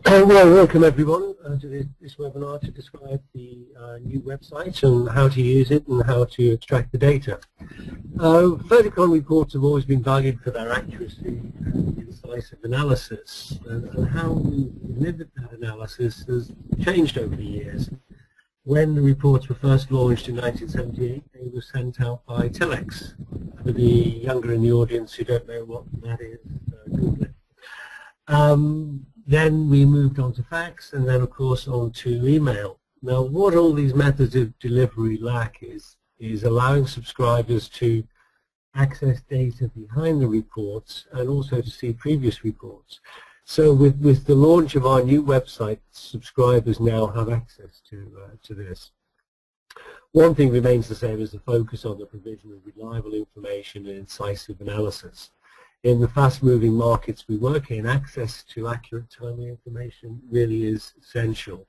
Well, welcome everyone to this webinar to describe the new website and how to use it and how to extract the data. Fertecon reports have always been valued for their accuracy and incisive analysis, and how we delivered that analysis has changed over the years. When the reports were first launched in 1978, they were sent out by telex. For the younger in the audience who don't know what that is, Google it. Then we moved on to fax, and then of course on to email. Now what all these methods of delivery lack is allowing subscribers to access data behind the reports and also to see previous reports. So with the launch of our new website, subscribers now have access to this. One thing remains the same as the focus on the provision of reliable information and incisive analysis. In the fast-moving markets we work in, access to accurate, timely information really is essential,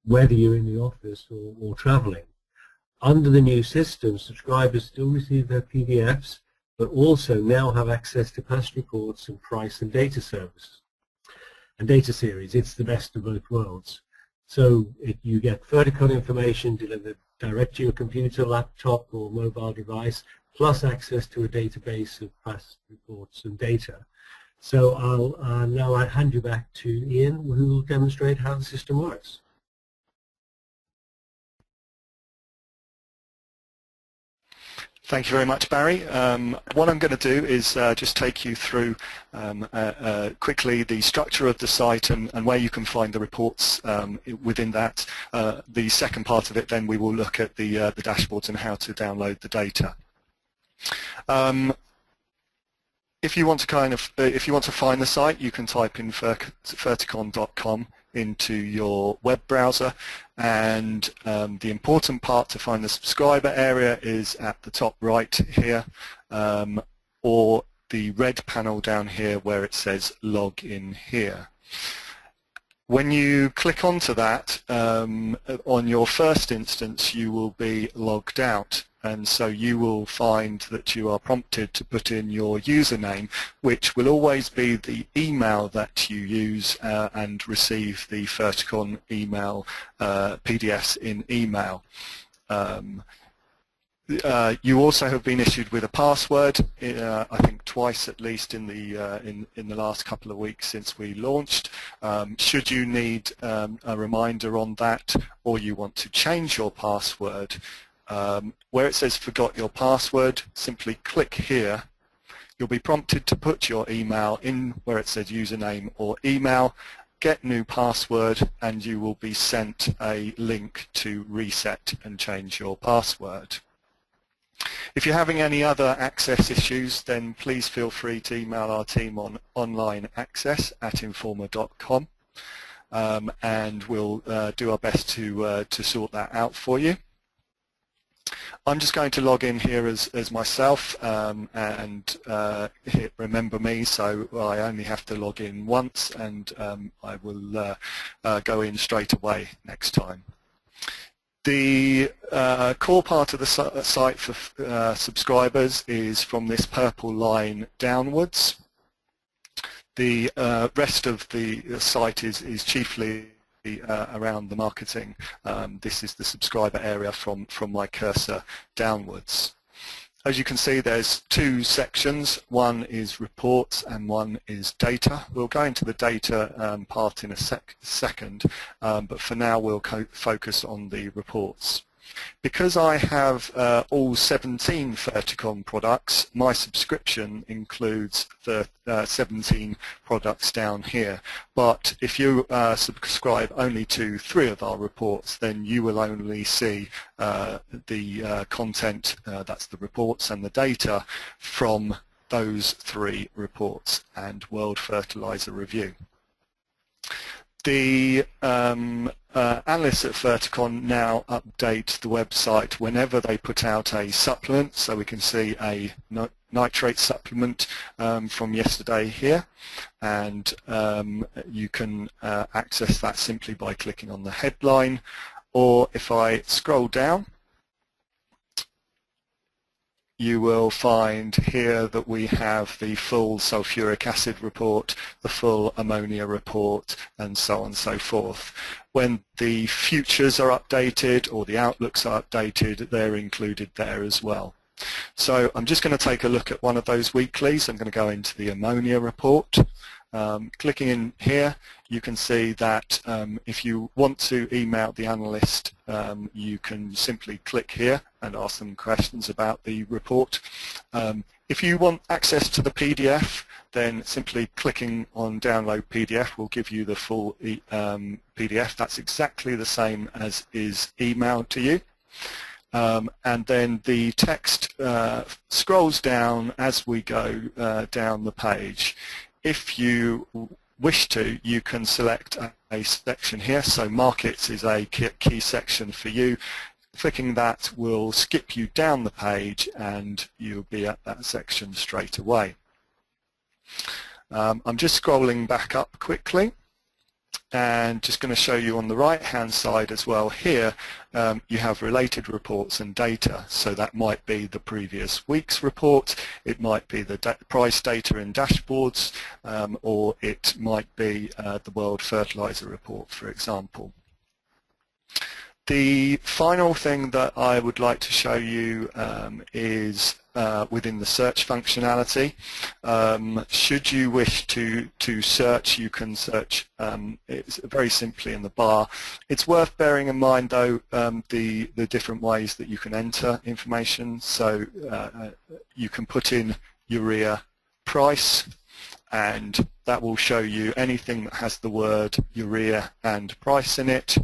whether you're in the office or traveling. Under the new system, subscribers still receive their PDFs, but also now have access to past reports and price and data services and data series. It's the best of both worlds. So if you get Fertecon information delivered direct to your computer, laptop, or mobile device, plus access to a database of past reports and data. So I'll now hand you back to Ian, who will demonstrate how the system works. Thank you very much, Barry. What I'm going to do is just take you through quickly the structure of the site and where you can find the reports within that. The second part of it, then we will look at the dashboards and how to download the data. If you want to find the site, you can type in fertecon.com into your web browser, and the important part to find the subscriber area is at the top right here, or the red panel down here where it says log in here. When you click onto that, on your first instance you will be logged out, and so you will find that you are prompted to put in your username, which will always be the email that you use and receive the Fertecon email PDFs in email. You also have been issued with a password, I think twice at least in the last couple of weeks since we launched. Should you need a reminder on that, or you want to change your password, where it says forgot your password, simply click here. You'll be prompted to put your email in where it says username or email, get new password, and you will be sent a link to reset and change your password. If you're having any other access issues, then please feel free to email our team on onlineaccess@informa.com, and we'll do our best to sort that out for you. I'm just going to log in here as myself and hit remember me, so I only have to log in once, and I will go in straight away next time. The core part of the site for subscribers is from this purple line downwards. The rest of the site is chiefly around the marketing. This is the subscriber area from my cursor downwards. As you can see, there's two sections. One is reports and one is data. We'll go into the data part in a second, but for now we'll focus on the reports. Because I have all 17 Fertecon products, my subscription includes the 17 products down here. But if you subscribe only to 3 of our reports, then you will only see the content, that's the reports and the data, from those 3 reports and World Fertilizer Review. The analysts at Fertecon now update the website whenever they put out a supplement, so we can see a nitrate supplement from yesterday here, and you can access that simply by clicking on the headline, or if I scroll down you will find here that we have the full sulfuric acid report, the full ammonia report, and so on and so forth. When the futures are updated or the outlooks are updated, they're included there as well. So I'm just going to take a look at one of those weeklies. I'm going to go into the ammonia report. Clicking in here, you can see that if you want to email the analyst, you can simply click here and ask them questions about the report. If you want access to the PDF, then simply clicking on download PDF will give you the full PDF. That's exactly the same as is emailed to you. And then the text scrolls down as we go down the page. If you wish to, you can select a section here. So markets is a key section for you. Clicking that will skip you down the page and you'll be at that section straight away. I'm just scrolling back up quickly and just going to show you on the right hand side as well here you have related reports and data. So that might be the previous week's report, it might be the price data in dashboards, or it might be the World Fertilizer Report, for example. The final thing that I would like to show you is within the search functionality. Should you wish to search, you can search it's very simply in the bar. It's worth bearing in mind though the different ways that you can enter information. So you can put in urea price, and that will show you anything that has the word urea and price in it.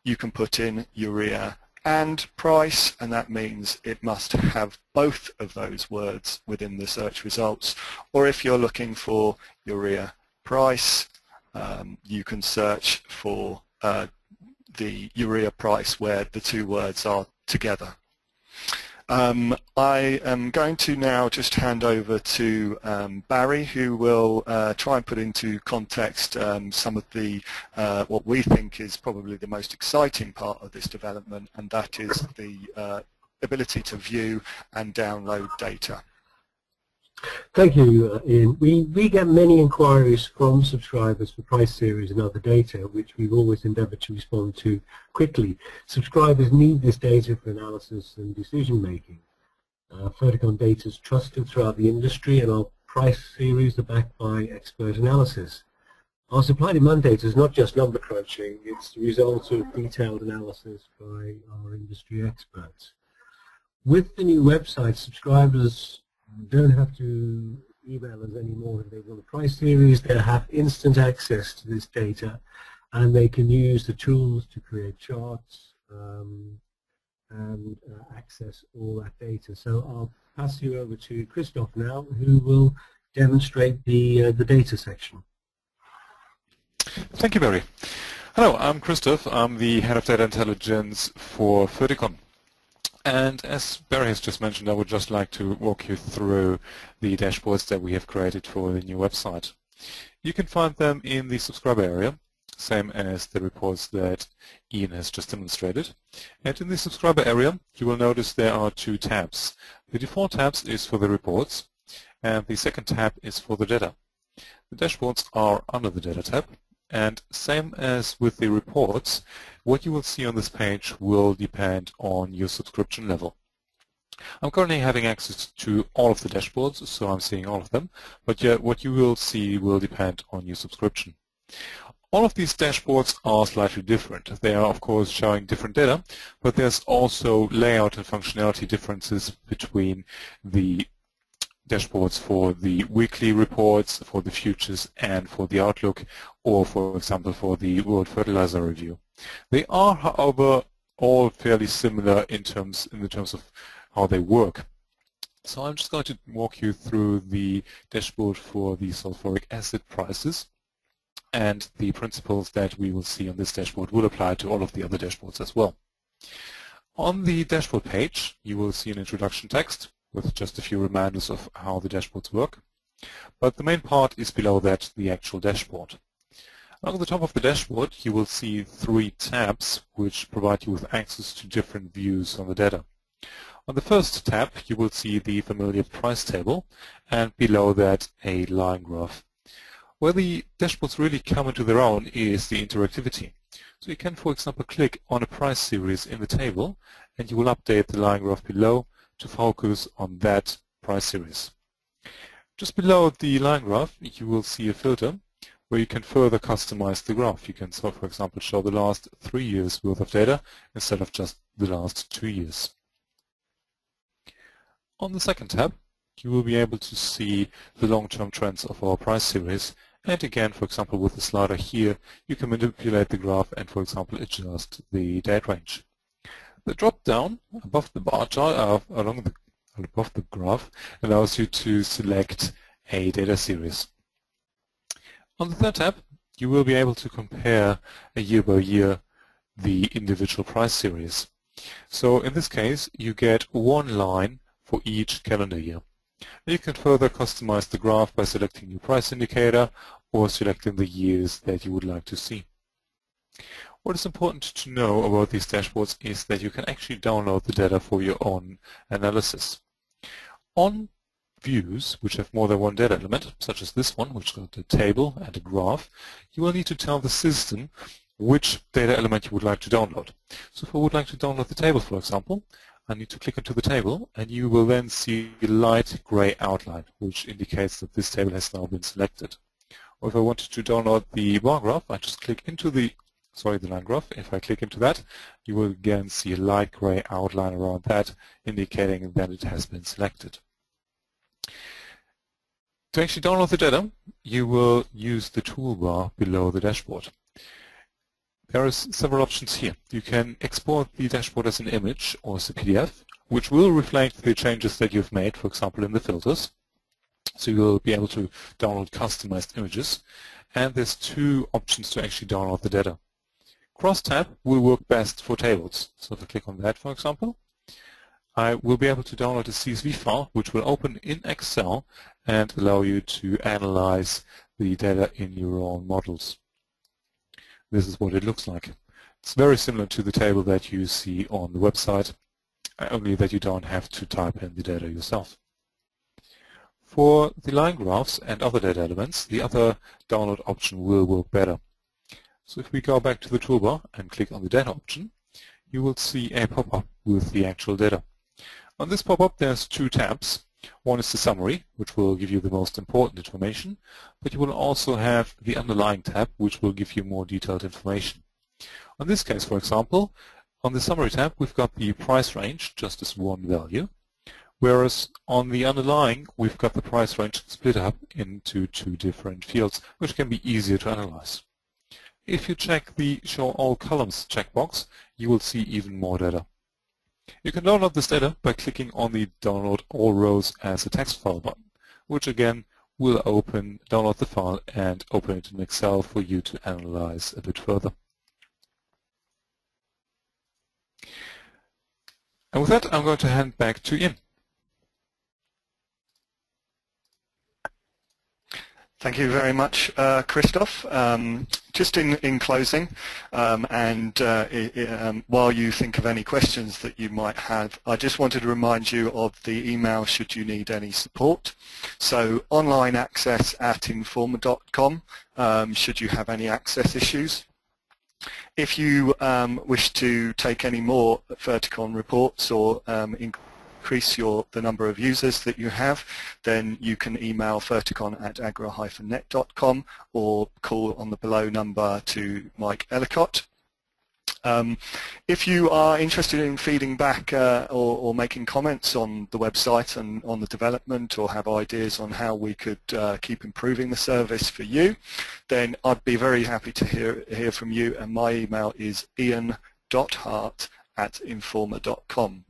You can put in urea and price, and that means it must have both of those words within the search results. Or if you're looking for urea price, you can search for the urea price where the two words are together. I am going to now just hand over to Barry, who will try and put into context some of the what we think is probably the most exciting part of this development, and that is the ability to view and download data. Thank you, Ian. We get many inquiries from subscribers for price series and other data, which we've always endeavoured to respond to quickly. Subscribers need this data for analysis and decision making. Fertecon data is trusted throughout the industry, and our price series are backed by expert analysis. Our supply-demand data is not just number crunching, it's the result of detailed analysis by our industry experts. With the new website, subscribers don't have to email us anymore if they want a price series. They'll have instant access to this data, and they can use the tools to create charts and access all that data. So I'll pass you over to Christoph now, who will demonstrate the data section. Thank you, Barry. Hello, I'm Christoph. I'm the Head of Data Intelligence for Fertecon. And as Barry has just mentioned, I would just like to walk you through the dashboards that we have created for the new website. You can find them in the subscriber area, same as the reports that Ian has just demonstrated. And in the subscriber area, you will notice there are two tabs. The default tab is for the reports, and the second tab is for the data. The dashboards are under the data tab. And same as with the reports, what you will see on this page will depend on your subscription level. I'm currently having access to all of the dashboards, so I'm seeing all of them, but what you will see will depend on your subscription. All of these dashboards are slightly different. They are, of course, showing different data, but there's also layout and functionality differences between the dashboards for the weekly reports, for the futures, and for the outlook, or for example for the World Fertilizer Review. They are, however, all fairly similar in the terms of how they work. So I'm just going to walk you through the dashboard for the sulfuric acid prices, and the principles that we will see on this dashboard will apply to all of the other dashboards as well. On the dashboard page, you will see an introduction text with just a few reminders of how the dashboards work. But the main part is below that, the actual dashboard. Along the top of the dashboard, you will see three tabs which provide you with access to different views on the data. On the first tab, you will see the familiar price table, and below that a line graph. Where the dashboards really come into their own is the interactivity. So you can, for example, click on a price series in the table, and you will update the line graph below to focus on that price series. Just below the line graph, you will see a filter where you can further customize the graph. You can, so for example, show the last 3 years worth of data instead of just the last 2 years. On the second tab, you will be able to see the long-term trends of our price series. And again, for example, with the slider here, you can manipulate the graph and, for example, adjust the date range. The drop-down above the bar chart, above the graph, allows you to select a data series. On the third tab, you will be able to compare year by year the individual price series. So in this case, you get one line for each calendar year. You can further customize the graph by selecting your price indicator or selecting the years that you would like to see. What is important to know about these dashboards is that you can actually download the data for your own analysis. On views which have more than one data element, such as this one, which got a table and a graph, you will need to tell the system which data element you would like to download. So if I would like to download the table, for example, I need to click into the table, and you will then see a light gray outline, which indicates that this table has now been selected. Or if I wanted to download the bar graph, I just click into the line graph. If I click into that, you will again see a light gray outline around that, indicating that it has been selected. To actually download the data, you will use the toolbar below the dashboard. There are several options here. You can export the dashboard as an image or as a PDF, which will reflect the changes that you've made, for example, in the filters. So you will be able to download customized images. And there's two options to actually download the data. Cross-tab will work best for tables. So if I click on that, for example, I will be able to download a CSV file, which will open in Excel and allow you to analyze the data in your own models. This is what it looks like. It's very similar to the table that you see on the website, only that you don't have to type in the data yourself. For the line graphs and other data elements, the other download option will work better. So if we go back to the toolbar and click on the data option, you will see a pop-up with the actual data. On this pop-up, there's two tabs. One is the summary, which will give you the most important information, but you will also have the underlying tab, which will give you more detailed information. On this case, for example, on the summary tab, we've got the price range just as one value, whereas on the underlying, we've got the price range split up into two different fields, which can be easier to analyze. If you check the Show All Columns checkbox, you will see even more data. You can download this data by clicking on the Download All Rows as a text file button, which again will download the file and open it in Excel for you to analyze a bit further. And with that, I'm going to hand back to Ian. Thank you very much, Christoph. Just in closing, while you think of any questions that you might have, I just wanted to remind you of the email should you need any support. So online access at informa.com should you have any access issues. If you wish to take any more Fertecon reports or increase the number of users that you have, then you can email fertecon@agro-net.com or call on the below number to Mike Ellicott. If you are interested in feeding back or making comments on the website and on the development, or have ideas on how we could keep improving the service for you, then I'd be very happy to hear from you, and my email is ian.hart@informa.com.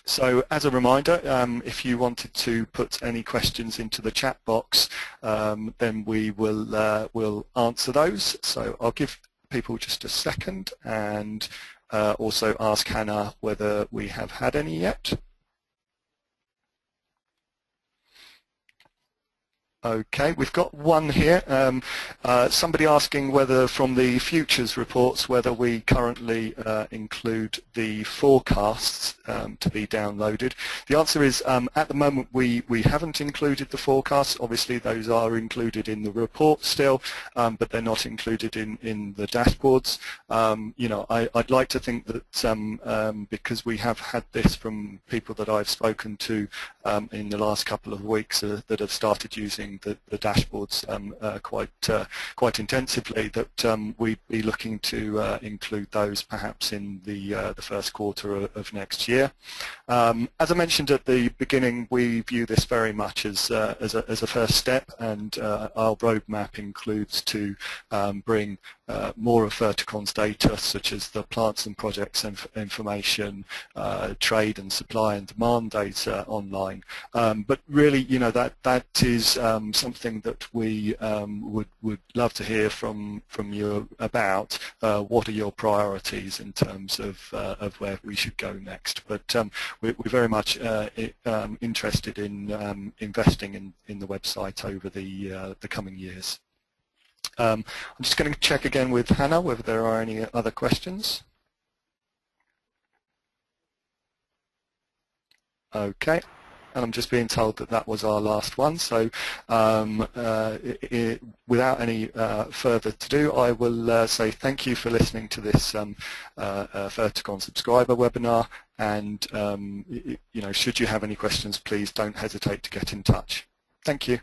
So as a reminder, if you wanted to put any questions into the chat box, then we will answer those. So I'll give people just a second and also ask Hannah whether we have had any yet. Okay, we've got one here. Somebody asking whether from the futures reports whether we currently include the forecasts to be downloaded. The answer is at the moment we haven't included the forecasts. Obviously those are included in the report still, but they're not included in the dashboards. You know, I'd like to think that because we have had this from people that I've spoken to in the last couple of weeks that have started using the dashboards quite intensively, that we'd be looking to include those perhaps in the first quarter of next year. As I mentioned at the beginning, we view this very much as a first step, and our roadmap includes to bring more of Fertecon's data, such as the plants and projects information, trade and supply and demand data online. But really, you know, that is something that we would love to hear from you about. What are your priorities in terms of where we should go next? But we're very much interested in investing in the website over the coming years. I'm just going to check again with Hannah whether there are any other questions. Okay, and I'm just being told that that was our last one. So without any further to do, I will say thank you for listening to this Fertecon subscriber webinar. And you know, should you have any questions, please don't hesitate to get in touch. Thank you.